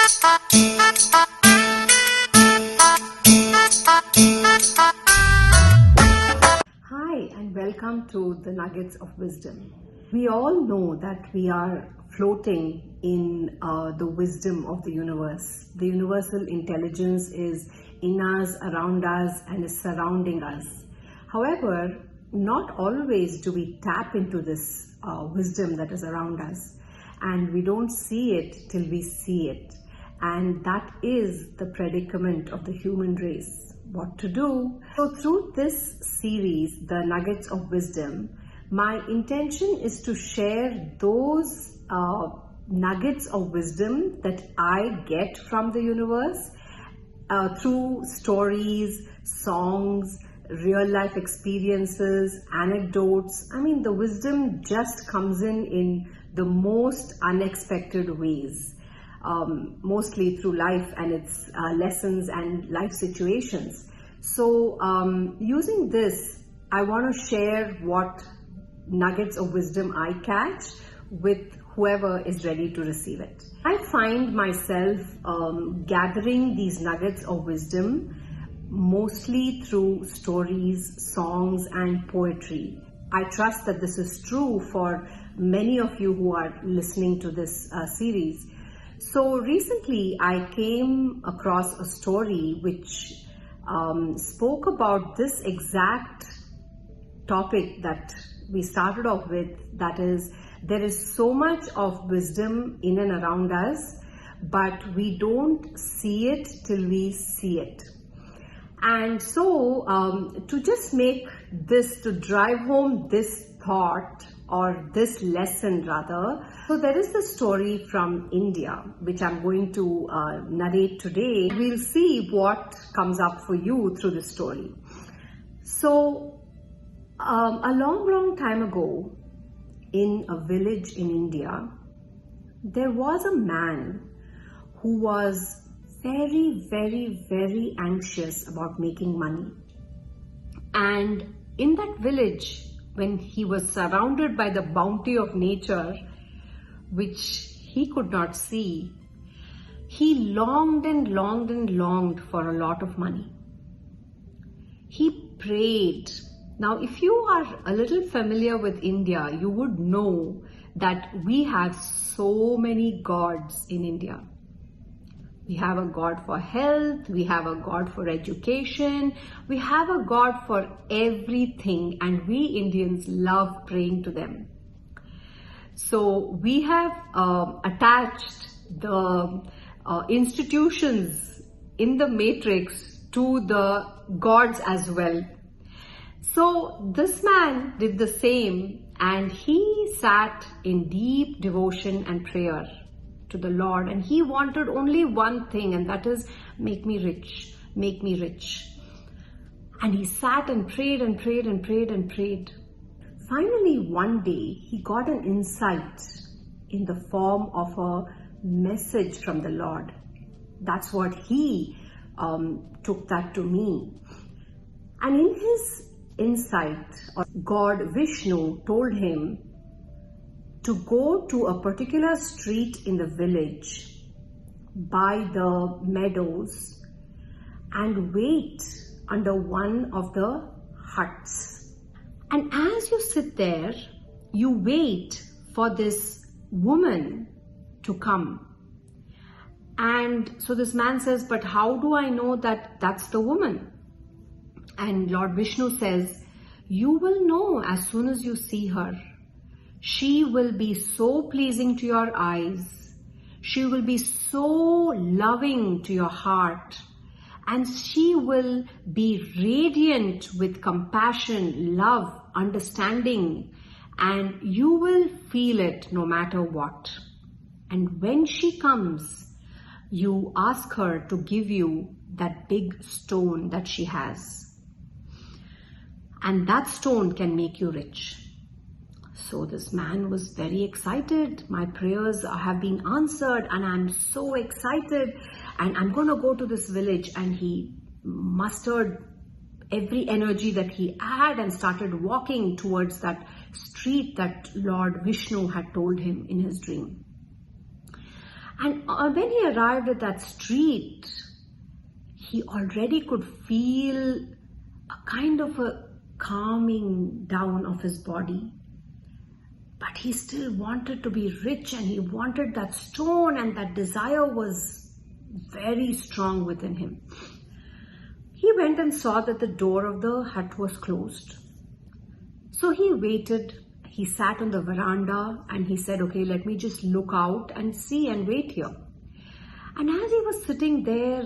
Hi, and welcome to the Nuggets of Wisdom. We all know that we are floating in the wisdom of the universe. The universal intelligence is in us, around us, and is surrounding us. However, not always do we tap into this wisdom that is around us, and we don't see it till we see it. And that is the predicament of the human race. What to do? So through this series, The Nuggets of Wisdom, my intention is to share those nuggets of wisdom that I get from the universe through stories, songs, real life experiences, anecdotes. I mean, the wisdom just comes in the most unexpected ways. Mostly through life and its lessons and life situations. So using this, I want to share what nuggets of wisdom I catch with whoever is ready to receive it. I find myself gathering these nuggets of wisdom mostly through stories, songs, and poetry. I trust that this is true for many of you who are listening to this series. So recently I came across a story which spoke about this exact topic that we started off with, that is, there is so much of wisdom in and around us, but we don't see it till we see it. And so to just make this, to drive home this thought, or this lesson rather. So there is the story from India, which I'm going to narrate today. We'll see what comes up for you through the story. So a long time ago, in a village in India, there was a man who was very anxious about making money. And in that village, when he was surrounded by the bounty of nature, which he could not see, he longed for a lot of money. He prayed. Now, if you are a little familiar with India, you would know that we have so many gods in India. We have a God for health, we have a God for education, we have a God for everything, and we Indians love praying to them. So we have attached the institutions in the matrix to the gods as well. So this man did the same, and he sat in deep devotion and prayer to the Lord, and he wanted only one thing, and that is, make me rich, make me rich. And he sat and prayed and prayed and prayed and prayed. Finally, one day, he got an insight in the form of a message from the Lord. That's what he took that to mean. And in his insight, God Vishnu told him to go to a particular street in the village by the meadows and wait under one of the huts. And as you sit there, you wait for this woman to come. And so this man says, but how do I know that that's the woman? And Lord Vishnu says, you will know as soon as you see her. She will be so pleasing to your eyes. She will be so loving to your heart. And she will be radiant with compassion, love, understanding. And you will feel it no matter what. And when she comes, you ask her to give you that big stone that she has. And that stone can make you rich. So this man was very excited. My prayers have been answered and I'm so excited. And I'm going to go to this village. And he mustered every energy that he had and started walking towards that street that Lord Vishnu had told him in his dream. And when he arrived at that street, he already could feel a kind of a calming down of his body. But he still wanted to be rich, and he wanted that stone, and that desire was very strong within him. He went and saw that the door of the hut was closed. So he waited. He sat on the veranda and he said, okay, let me just look out and see and wait here. And as he was sitting there,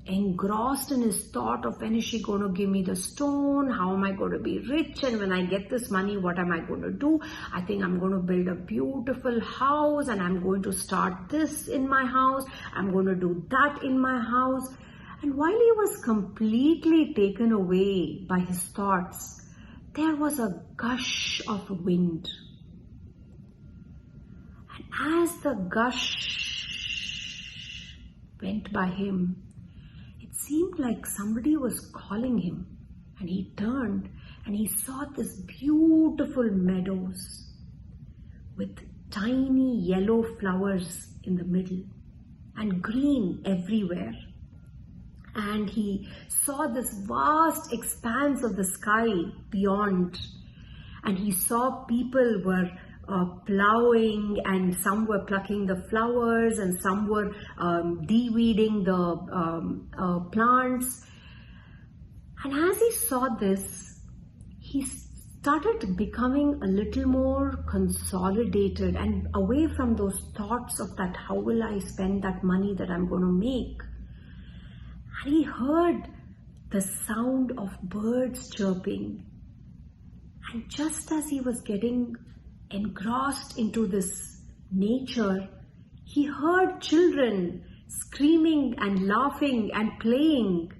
engrossed in his thought of when is she going to give me the stone, how am I going to be rich, and when I get this money, what am I going to do? I think I'm going to build a beautiful house, and I'm going to start this in my house, I'm going to do that in my house. And while he was completely taken away by his thoughts, there was a gush of wind. And as the gush went by him, it seemed like somebody was calling him. And he turned and he saw this beautiful meadows with tiny yellow flowers in the middle and green everywhere. And he saw this vast expanse of the sky beyond. And he saw people were plowing, and some were plucking the flowers, and some were de-weeding the plants. And as he saw this, he started becoming a little more consolidated and away from those thoughts of that, how will I spend that money that I'm going to make? And he heard the sound of birds chirping. And just as he was getting engrossed into this nature, he heard children screaming and laughing and playing.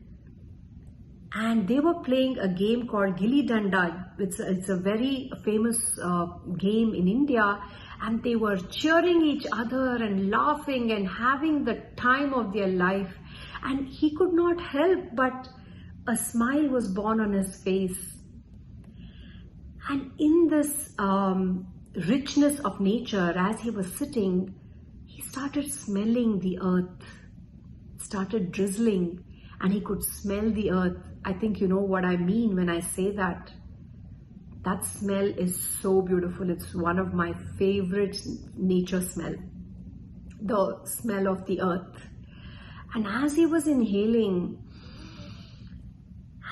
And they were playing a game called Gilli Danda. It's a very famous game in India. And they were cheering each other and laughing and having the time of their life. And he could not help but a smile was born on his face. And in this richness of nature, as he was sitting, he started smelling the earth. It started drizzling and he could smell the earth. I think you know what I mean when I say that. That smell is so beautiful. It's one of my favorite nature smell. The smell of the earth. And as he was inhaling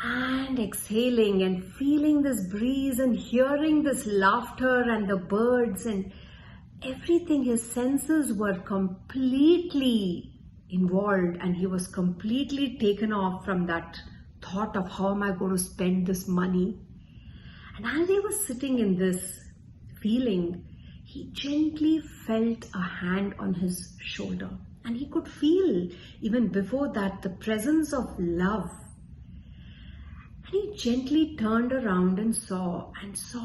and exhaling and feeling this breeze and hearing this laughter and the birds and everything, his senses were completely involved, and he was completely taken off from that thought of how am I going to spend this money. And as he was sitting in this feeling, he gently felt a hand on his shoulder. And he could feel, even before that, the presence of love. And he gently turned around and saw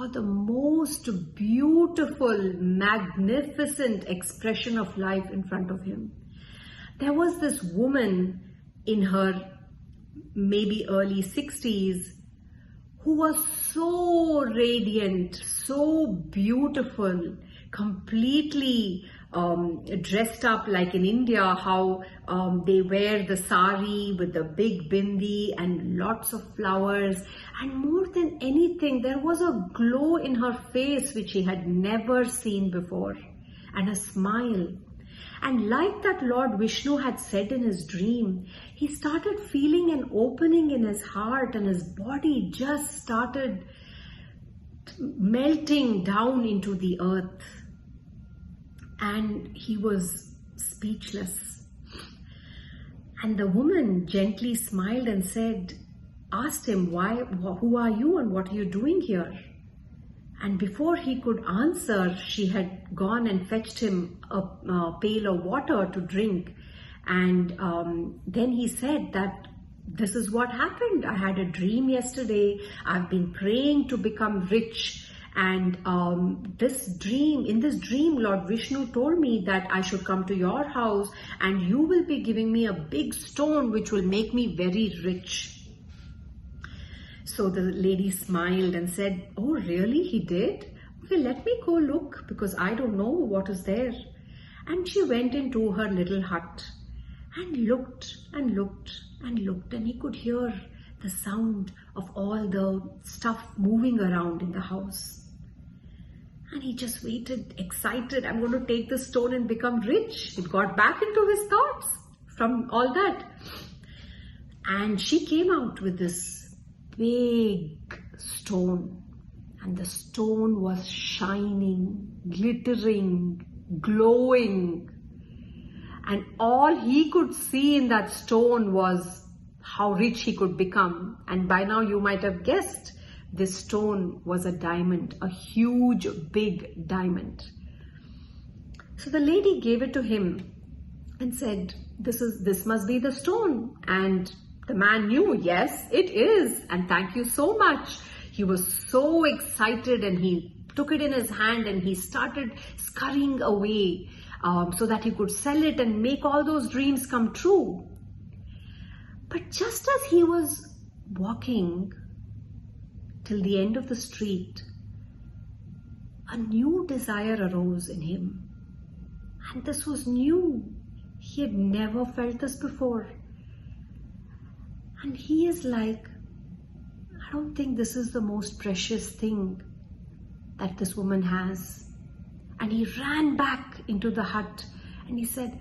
the most beautiful, magnificent expression of life in front of him. There was this woman in her maybe early 60s who was so radiant, so beautiful, completely dressed up like in India, how they wear the sari with the big bindi and lots of flowers. And more than anything, there was a glow in her face which he had never seen before, and a smile. And like that Lord Vishnu had said in his dream, he started feeling an opening in his heart, and his body just started melting down into the earth. And he was speechless. And the woman gently smiled and asked him, who are you and what are you doing here? And before he could answer, she had gone and fetched him a pail of water to drink. And then he said that this is what happened. I had a dream yesterday. I've been praying to become rich. And in this dream, Lord Vishnu told me that I should come to your house and you will be giving me a big stone which will make me very rich. So the lady smiled and said, oh really, he did? Okay, let me go look because I don't know what is there. And she went into her little hut and looked and looked and looked, and he could hear the sound of all the stuff moving around in the house. And he just waited, excited. I'm going to take this stone and become rich. It got back into his thoughts from all that. And she came out with this big stone. And the stone was shining, glittering, glowing. And all he could see in that stone was how rich he could become. And by now you might have guessed, this stone was a diamond, a huge, big diamond. So the lady gave it to him and said, this must be the stone. And the man knew, yes, it is. And thank you so much. He was so excited, and he took it in his hand and he started scurrying away so that he could sell it and make all those dreams come true. But just as he was walking till the end of the street, a new desire arose in him. And this was new. He had never felt this before. And he is like, I don't think this is the most precious thing that this woman has. And he ran back into the hut and he said,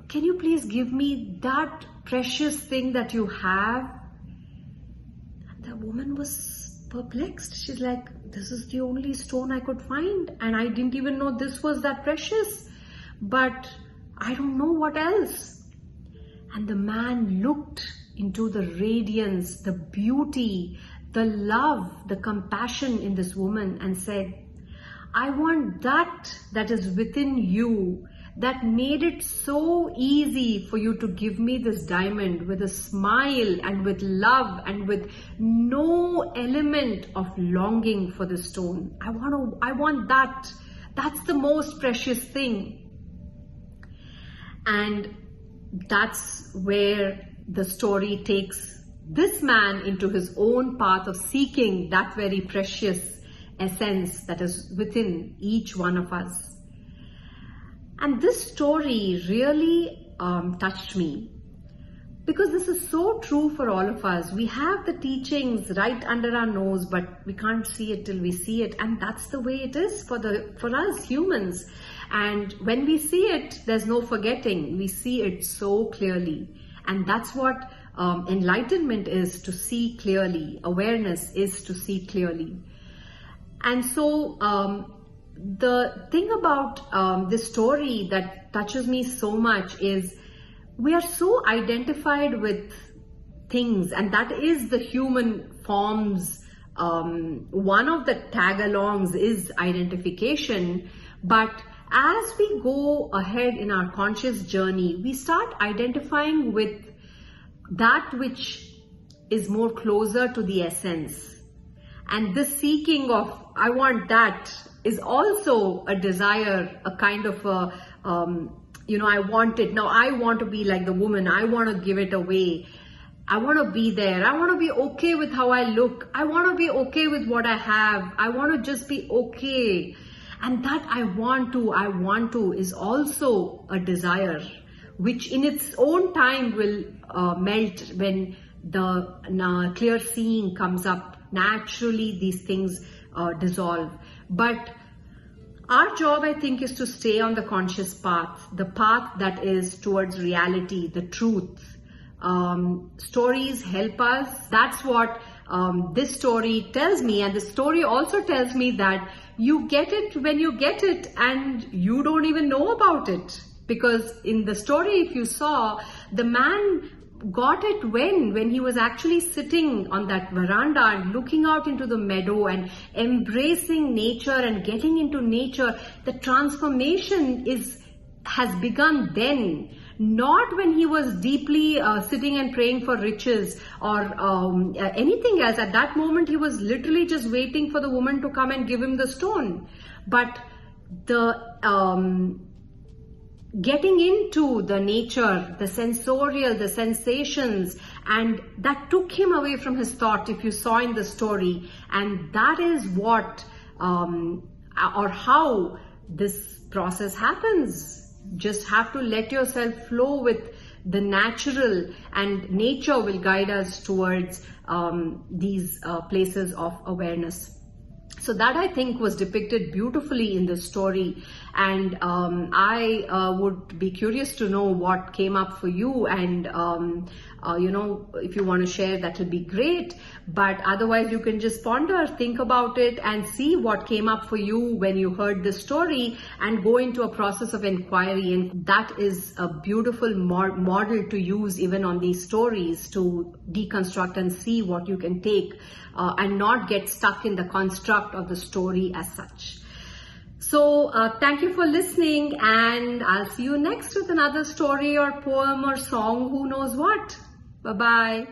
can you please give me that precious thing that you have? And the woman was perplexed. She's like, this is the only stone I could find, and I didn't even know this was that precious, but I don't know what else. And the man looked into the radiance, the beauty, the love, the compassion in this woman and said, I want that is within you, that made it so easy for you to give me this diamond with a smile and with love and with no element of longing for the stone. I want that. That's the most precious thing. And that's where the story takes this man into his own path of seeking that very precious essence that is within each one of us. And this story really touched me, because this is so true for all of us. We have the teachings right under our nose, but we can't see it till we see it. And that's the way it is for us humans. And when we see it, there's no forgetting. We see it so clearly. And that's what enlightenment is, to see clearly. Awareness is to see clearly. And so the thing about this story that touches me so much is we are so identified with things, and that is the human forms. One of the tag-alongs is identification, but as we go ahead in our conscious journey, we start identifying with that which is more closer to the essence. And this seeking of, I want that, is also a desire, a kind of a, I want it. Now I want to be like the woman. I want to give it away. I want to be there. I want to be okay with how I look. I want to be okay with what I have. I want to just be okay. And that I want to is also a desire, which in its own time will melt when the clear seeing comes up. Naturally, these things dissolve. But our job, I think, is to stay on the conscious path, the path that is towards reality, the truth. Stories help us. That's what this story tells me. And the story also tells me that you get it when you get it, and you don't even know about it. Because in the story, if you saw, the man got it when he was actually sitting on that veranda and looking out into the meadow and embracing nature and getting into nature. The transformation has begun then, not when he was deeply sitting and praying for riches or anything else. At that moment, he was literally just waiting for the woman to come and give him the stone. But the getting into the nature, the sensorial, the sensations, and that took him away from his thought, if you saw in the story. And that is what or how this process happens. just have to let yourself flow with the natural, and nature will guide us towards these places of awareness. So that, I think, was depicted beautifully in this story, and I would be curious to know what came up for you, and if you want to share, that will be great. But otherwise, you can just ponder, think about it, and see what came up for you when you heard this story, and go into a process of inquiry. And that is a beautiful model to use even on these stories, to deconstruct and see what you can take, and not get stuck in the construct of the story as such. So thank you for listening, and I'll see you next with another story or poem or song, who knows what. Bye-bye.